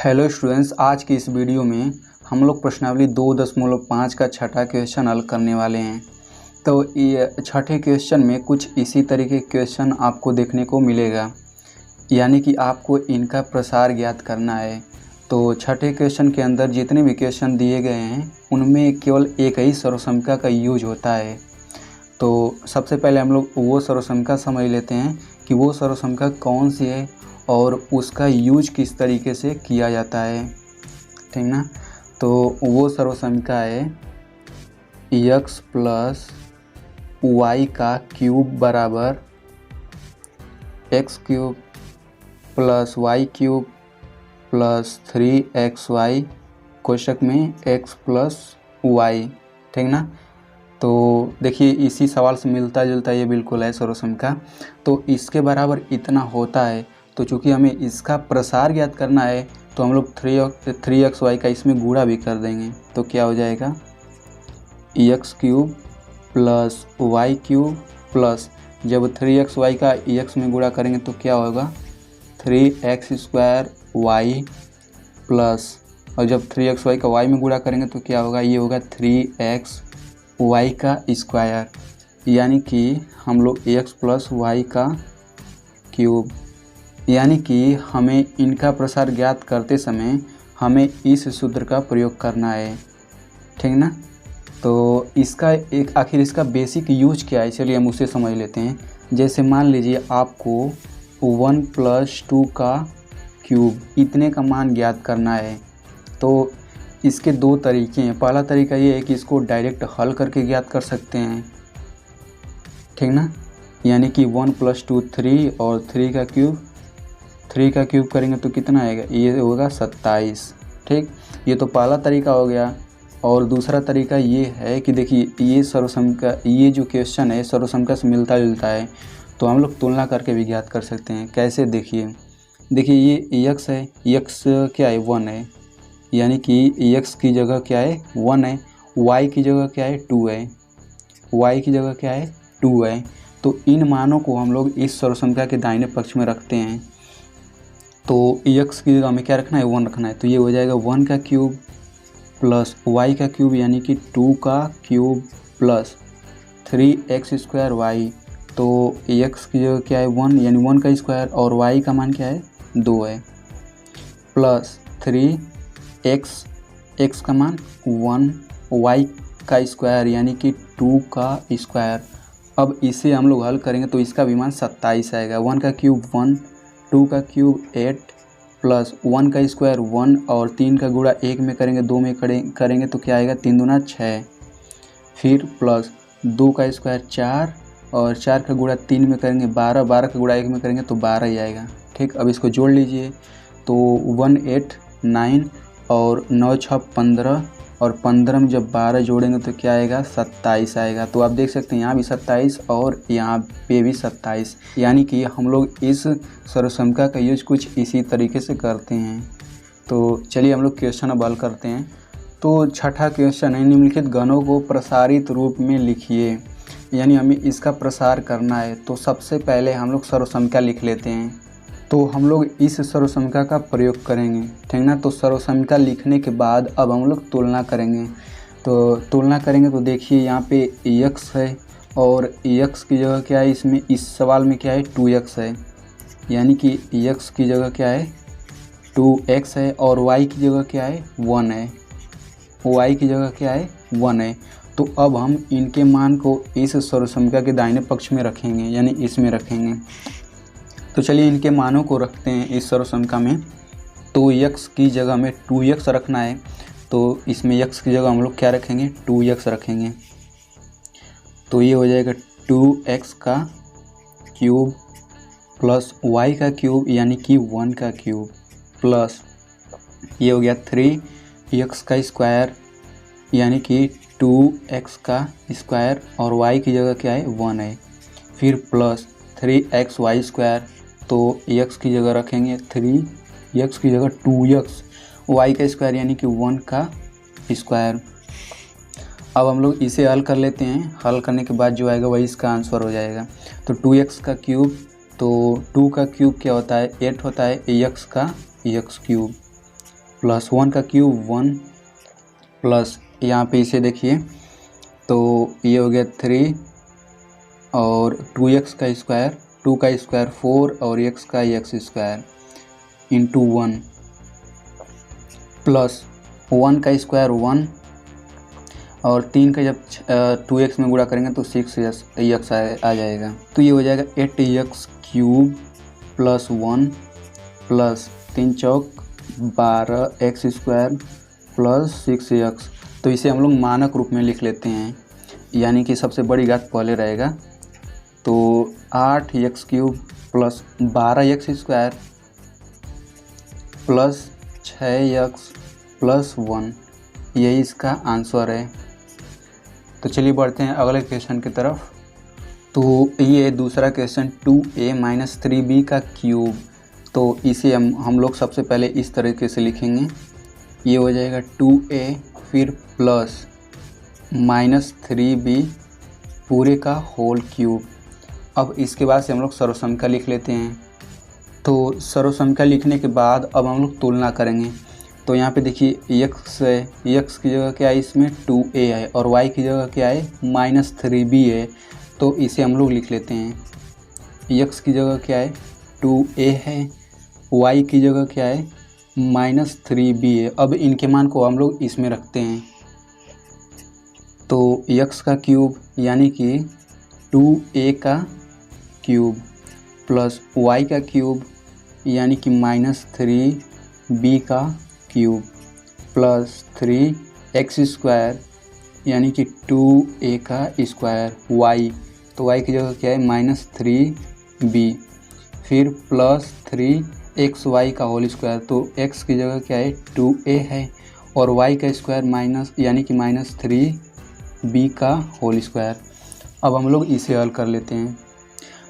Hello students, आज की इस वीडियो में हम लोग प्रश्नावली 2.5 का छठा क्वेश्चन हल करने वाले हैं। तो ये छठे क्वेश्चन में कुछ इसी तरीके के क्वेश्चन आपको देखने को मिलेगा, यानी कि आपको इनका प्रसार ज्ञात करना है। तो छठे क्वेश्चन के अंदर जितने भी क्वेश्चन दिए गए हैं उनमें केवल एक ही सर्वसंख्या का यूज होता है। तो सबसे पहले हम लोग वो सर्वसंख्या समझ लेते हैं कि वो सर्वसंख्या कौन सी है और उसका यूज किस तरीके से किया जाता है, ठीक ना। तो वो सर्वसंख्या है x प्लस वाई का क्यूब बराबर x cube plus y cube plus 3xy कोष्ठक में x प्लस वाई, ठीक ना। तो देखिए इसी सवाल से मिलता जुलता ये बिल्कुल है सर्वसंख्या। तो इसके बराबर इतना होता है, तो चूँकि हमें इसका प्रसार ज्ञात करना है तो हम लोग 3xy का इसमें गुणा भी कर देंगे। तो क्या हो जाएगा x cube plus y cube plus, जब 3xy का x में गुणा करेंगे तो क्या होगा 3x² y प्लस, और जब 3xy का y में गुणा करेंगे तो क्या होगा, ये होगा 3xy का स्क्वायर, यानी कि हम लोग x प्लस वाई का क्यूब। यानी कि हमें इनका प्रसार ज्ञात करते समय हमें इस सूत्र का प्रयोग करना है, ठीक ना। तो इसका आखिर इसका बेसिक यूज क्या है, चलिए हम उसे समझ लेते हैं। जैसे मान लीजिए आपको 1 + 2 का क्यूब इतने का मान ज्ञात करना है, तो इसके दो तरीके हैं। पहला तरीका ये है कि इसको डायरेक्ट हल करके ज्ञात कर सकते हैं, ठीक ना। यानी कि 1 + 2 3 और 3 का क्यूब करेंगे तो कितना आएगा, ये होगा 27, ठीक। ये तो पहला तरीका हो गया। और दूसरा तरीका ये है कि देखिए ये सर्वसंख्या, ये जो क्वेश्चन है सर्वसंख्या से मिलता जुलता है, तो हम लोग तुलना करके भी ज्ञात कर सकते हैं। कैसे, देखिए ये x है, x क्या है 1 है, यानी कि x की जगह क्या है 1 है, y की जगह क्या है 2 है, y की जगह क्या है 2 है। तो इन मानों को हम लोग इस सर्वसंख्या के दाहिने पक्ष में रखते हैं। तो x की जगह हमें क्या रखना है 1 रखना है, तो ये हो जाएगा 1 का क्यूब प्लस y का क्यूब यानी कि 2 का क्यूब प्लस 3x² y। तो x की जगह क्या है 1 यानी 1 का स्क्वायर, और y का मान क्या है 2 है, प्लस 3x का मान 1, y का स्क्वायर यानी कि 2 का स्क्वायर। अब इसे हम लोग हल करेंगे तो इसका भी मान 27 आएगा। 1 का क्यूब 1, 2 का क्यूब 8 प्लस 1 का स्क्वायर 1, और 3 का गुणा 1 में करेंगे 2 में करेंगे तो क्या आएगा 3 दूना 6, फिर प्लस 2 का स्क्वायर 4 और 4 का गुणा 3 में करेंगे 12, 12 का गुणा 1 में करेंगे तो 12 ही आएगा, ठीक। अब इसको जोड़ लीजिए तो 1 8 9 और 9 6 15, और 15 में जब 12 जोड़ेंगे तो क्या आएगा 27 आएगा। तो आप देख सकते हैं यहाँ भी 27 और यहाँ पे भी 27, यानी कि हम लोग इस सर्वसंख्या का यूज कुछ इसी तरीके से करते हैं। तो चलिए हम लोग क्वेश्चन अब हल करते हैं। तो छठा क्वेश्चन है, निम्नलिखित गणों को प्रसारित रूप में लिखिए, यानी हमें इसका प्रसार करना है। तो सबसे पहले हम लोग सर्वसंख्या लिख लेते हैं। तो हम लोग इस सर्वसंख्या का प्रयोग करेंगे, ठीक ना। तो सर्वसंख्या लिखने के बाद अब हम लोग तुलना करेंगे। तो तुलना करेंगे तो देखिए यहाँ पे x है, और x की जगह क्या है, इसमें इस सवाल में क्या है 2x है, यानी कि x की जगह क्या है 2x है, और y की जगह क्या है 1 है, y की जगह क्या है 1 है। तो अब हम इनके मान को इस सर्वसंख्या के दाहिने पक्ष में रखेंगे, यानी इसमें रखेंगे। तो चलिए इनके मानों को रखते हैं इस सर्वसंख्या में। तो x की जगह में 2x रखना है, तो इसमें x की जगह हम लोग क्या रखेंगे 2x रखेंगे। तो ये हो जाएगा 2x का क्यूब प्लस y का क्यूब यानी कि 1 का क्यूब, प्लस ये हो गया 3x का स्क्वायर यानी कि 2x का स्क्वायर, और y की जगह क्या है 1 है, फिर प्लस 3xy²। तो x की जगह रखेंगे 3, x की जगह 2x, y का स्क्वायर यानी कि 1 का स्क्वायर। अब हम लोग इसे हल कर लेते हैं। हल करने के बाद जो आएगा वही इसका आंसर हो जाएगा। तो 2x का क्यूब, तो 2 का क्यूब क्या होता है 8 होता है, x का x क्यूब प्लस 1 का क्यूब 1 प्लस यहाँ पे इसे देखिए तो ये हो गया 3 और 2x का स्क्वायर, 2 का स्क्वायर 4 और x का x स्क्वायर इंटू 1 प्लस 1 का स्क्वायर 1 और 3 का जब 2x में गुणा करेंगे तो 6x आ जाएगा। तो ये हो जाएगा 8x क्यूब प्लस 1 प्लस 3 चौक 12x स्क्वायर प्लस 6x। तो इसे हम लोग मानक रूप में लिख लेते हैं, यानी कि सबसे बड़ी घात पहले रहेगा। तो 8x cube plus 12x square plus 6x plus 1, यही इसका आंसर है। तो चलिए बढ़ते हैं अगले क्वेश्चन की तरफ। तो ये दूसरा क्वेश्चन 2a माइनस 3b का क्यूब। तो इसे हम लोग सबसे पहले इस तरीके से लिखेंगे, ये हो जाएगा 2a फिर प्लस माइनस 3b पूरे का होल क्यूब। अब इसके बाद से हम लोग सर्वसंख्या लिख लेते हैं। तो सर्वसंख्या लिखने के बाद अब हम लोग तुलना करेंगे। तो यहाँ पे देखिए x है, x की जगह क्या है इसमें 2a है और y की जगह क्या है माइनस 3b है। तो इसे हम लोग लिख लेते हैं, x की जगह क्या है 2a है, y की जगह क्या है माइनस 3b है। अब इनके मान को हम लोग इसमें रखते हैं। तो x का क्यूब यानी कि 2a का क्यूब प्लस y का क्यूब यानी कि माइनस 3b का क्यूब प्लस 3x स्क्वायर यानी कि 2a का स्क्वायर y, तो y की जगह क्या है माइनस 3b फिर प्लस 3xy का होल स्क्वायर। तो x की जगह क्या है 2a है और y का स्क्वायर माइनस यानी कि माइनस 3b का होल स्क्वायर। अब हम लोग इसे हल कर लेते हैं।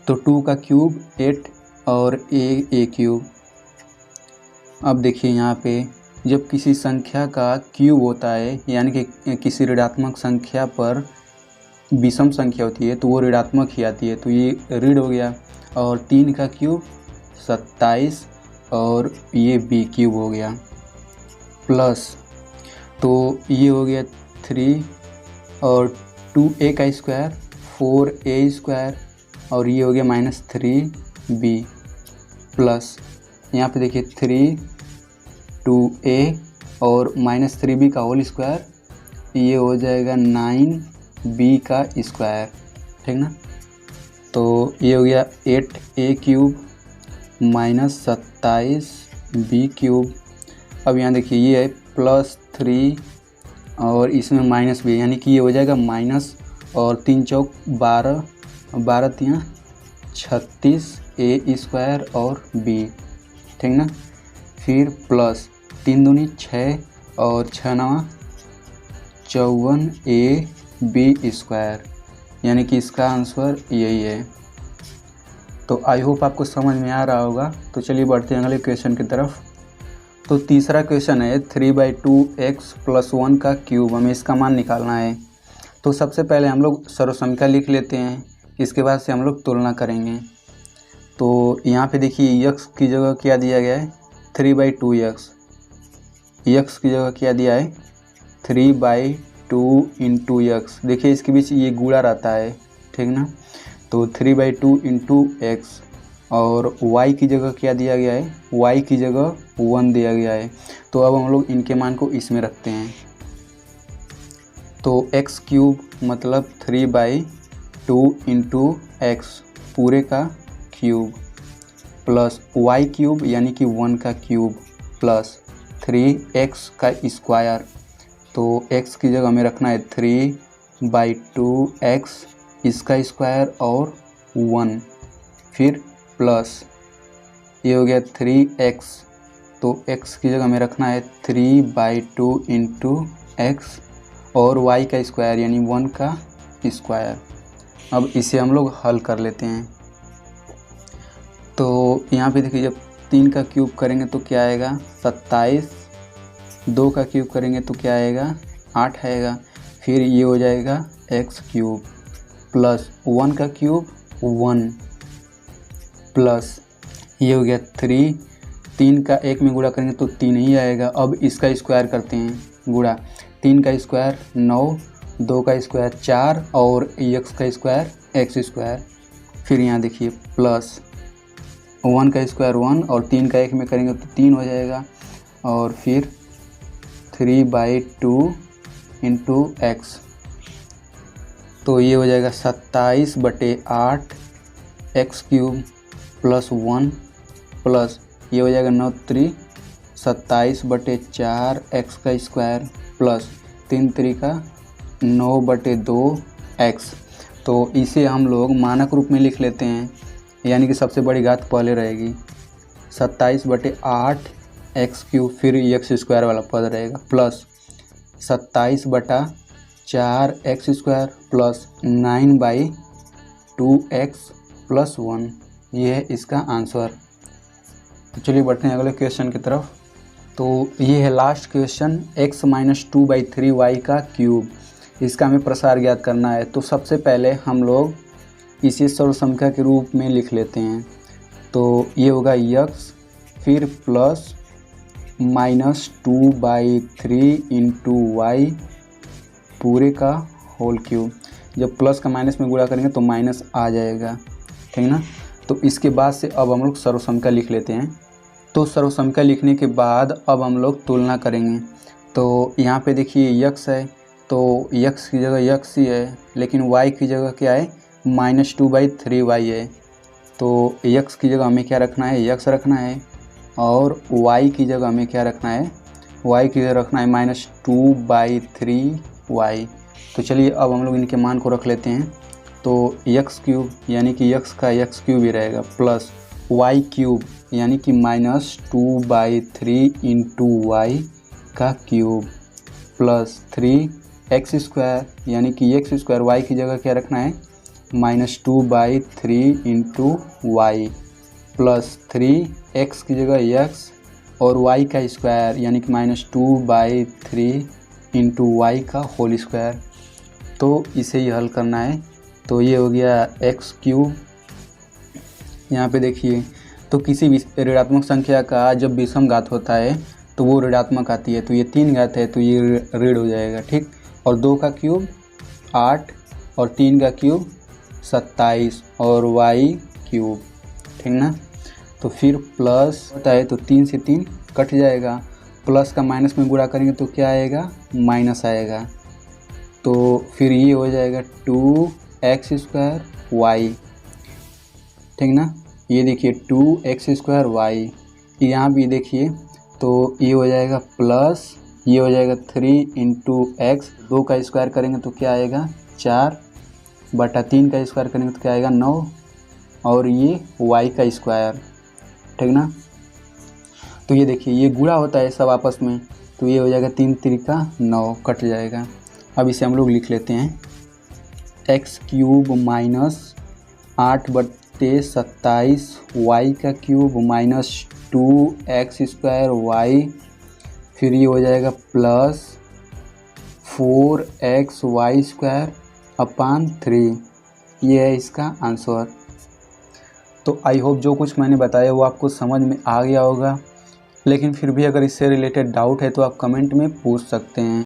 तो 2 का क्यूब 8 और a क्यूब। अब देखिए यहाँ पे जब किसी संख्या का क्यूब होता है यानी कि किसी ऋणात्मक संख्या पर विषम संख्या होती है तो वो ऋणात्मक ही आती है। तो ये ऋण हो गया और 3 का क्यूब 27 और ये b क्यूब हो गया प्लस, तो ये हो गया 3 और 2a का स्क्वायर 4a स्क्वायर और ये हो गया माइनस 3b प्लस यहाँ पे देखिए 3 2a और माइनस 3b का होल स्क्वायर, ये हो जाएगा 9b का स्क्वायर, ठीक ना। तो ये हो गया 8a cube minus 27b cube. अब यहाँ देखिए ये है प्लस 3 और इसमें माइनस b यानी कि ये हो जाएगा माइनस और 3 चौक 12 12 3 36 a स्क्वायर और b, ठीक ना। फिर प्लस 3 दूनी 6 और 6 9 54 a b स्क्वायर, यानी कि इसका आंसर यही है। तो आई होप आपको समझ में आ रहा होगा। तो चलिए बढ़ते हैं अगले क्वेश्चन की तरफ। तो तीसरा क्वेश्चन है 3/2x प्लस 1 का क्यूब, हमें इसका मान निकालना है। तो सबसे पहले हम लोग सर्वसंख्या लिख लेते हैं, इसके बाद से हम लोग तुलना करेंगे। तो यहाँ पे देखिए x की जगह क्या दिया गया है 3/2x, x की जगह क्या दिया है 3/2 इंटू x। देखिए इसके बीच ये गुणा रहता है, ठीक ना। तो 3/2 इंटू x और y की जगह क्या दिया गया है, y की जगह 1 दिया गया है। तो अब हम लोग इनके मान को इसमें रखते हैं। तो x क्यूब मतलब 3/2 इंटू x पूरे का क्यूब प्लस y क्यूब यानी कि 1 का क्यूब प्लस 3x का स्क्वायर। तो x की जगह हमें रखना है 3/2x इसका स्क्वायर और 1 फिर प्लस ये हो गया 3x। तो x की जगह हमें रखना है 3/2 इंटू x और y का स्क्वायर यानी 1 का स्क्वायर। अब इसे हम लोग हल कर लेते हैं। तो यहाँ पे देखिए जब 3 का क्यूब करेंगे तो क्या आएगा 27, 2 का क्यूब करेंगे तो क्या आएगा 8 आएगा, फिर ये हो जाएगा x क्यूब प्लस 1 का क्यूब 1 प्लस ये हो गया 3 3 का 1 में गुणा करेंगे तो 3 ही आएगा। अब इसका स्क्वायर करते हैं गुणा, 3 का स्क्वायर 9, 2 का स्क्वायर 4 और x का स्क्वायर x स्क्वायर। फिर यहाँ देखिए प्लस 1 का स्क्वायर 1 और 3 का 1 में करेंगे तो 3 हो जाएगा। और फिर 3/2 इंटू एक्स, तो ये हो जाएगा 27/8 एक्स क्यूब प्लस 1 प्लस ये हो जाएगा 9 3 27/4 एक्स का स्क्वायर प्लस 3 3 का 9/2 एक्स। तो इसे हम लोग मानक रूप में लिख लेते हैं, यानी कि सबसे बड़ी घात पहले रहेगी 27/8 एक्स क्यूब, फिर एक्स स्क्वायर वाला पद रहेगा plus 27/4 x square plus 9/2 x plus 1। ये है इसका आंसर। तो चलिए बढ़ते हैं अगले क्वेश्चन की तरफ। तो ये है लास्ट क्वेश्चन, x - 2/3 y का क्यूब। इसका हमें प्रसार ज्ञात करना है। तो सबसे पहले हम लोग इसे सर्व संख्या के रूप में लिख लेते हैं। तो ये होगा x फिर प्लस -2/3 इंटू y पूरे का होल क्यूब। जब प्लस का माइनस में गुणा करेंगे तो माइनस आ जाएगा, ठीक ना। तो इसके बाद से अब हम लोग सर्व संख्या लिख लेते हैं। तो सर्व संख्या लिखने के बाद अब हम लोग तुलना करेंगे। तो यहाँ पे देखिए x है, तो x की जगह x ही है, लेकिन y की जगह क्या है -2/3y है। तो x की जगह हमें क्या रखना है, x रखना है, और y की जगह हमें क्या रखना है, y की जगह रखना है -2/3y। तो चलिए अब हम लोग इनके मान को रख लेते हैं। तो x क्यूब यानी कि x का x क्यूब ही रहेगा प्लस y क्यूब यानी कि -2/3 इंटू y का क्यूब प्लस 3x स्क्वायर यानी कि x स्क्वायर, y की जगह क्या रखना है -2/3 इंटू y प्लस 3x की जगह x और y का स्क्वायर यानी कि -2/3 इंटू y का होल स्क्वायर। तो इसे ही हल करना है। तो ये हो गया x क्यूब। यहाँ पे देखिए, तो किसी भी ऋणात्मक संख्या का जब विषम घात होता है तो वो ऋणात्मक आती है। तो ये 3 घात है तो ये ऋण हो जाएगा, ठीक। और 2 का क्यूब 8 और 3 का क्यूब 27 और y क्यूब, ठीक ना। तो फिर प्लस होता है तो 3 से 3 कट जाएगा, प्लस का माइनस में गुणा करेंगे तो क्या आएगा, माइनस आएगा। तो फिर ये हो जाएगा 2x स्क्वायर y, ठीक ना। ये देखिए 2x स्क्वायर y, यहाँ भी देखिए तो ये हो जाएगा प्लस ये हो जाएगा 3 इंटू एक्स, 2 का स्क्वायर करेंगे तो क्या आएगा 4/3 का स्क्वायर करेंगे तो क्या आएगा 9 और ये y का स्क्वायर, ठीक ना। तो ये देखिए ये गुणा होता है सब आपस में, तो ये हो जाएगा 3 3 का 9 कट जाएगा। अब इसे हम लोग लिख लेते हैं x क्यूब -8/27 y का क्यूब -2x स्क्वायर y, फिर ये हो जाएगा प्लस 4xy स्क्वायर अपान 3। ये है इसका आंसर। तो आई होप जो कुछ मैंने बताया वो आपको समझ में आ गया होगा, लेकिन फिर भी अगर इससे रिलेटेड डाउट है तो आप कमेंट में पूछ सकते हैं।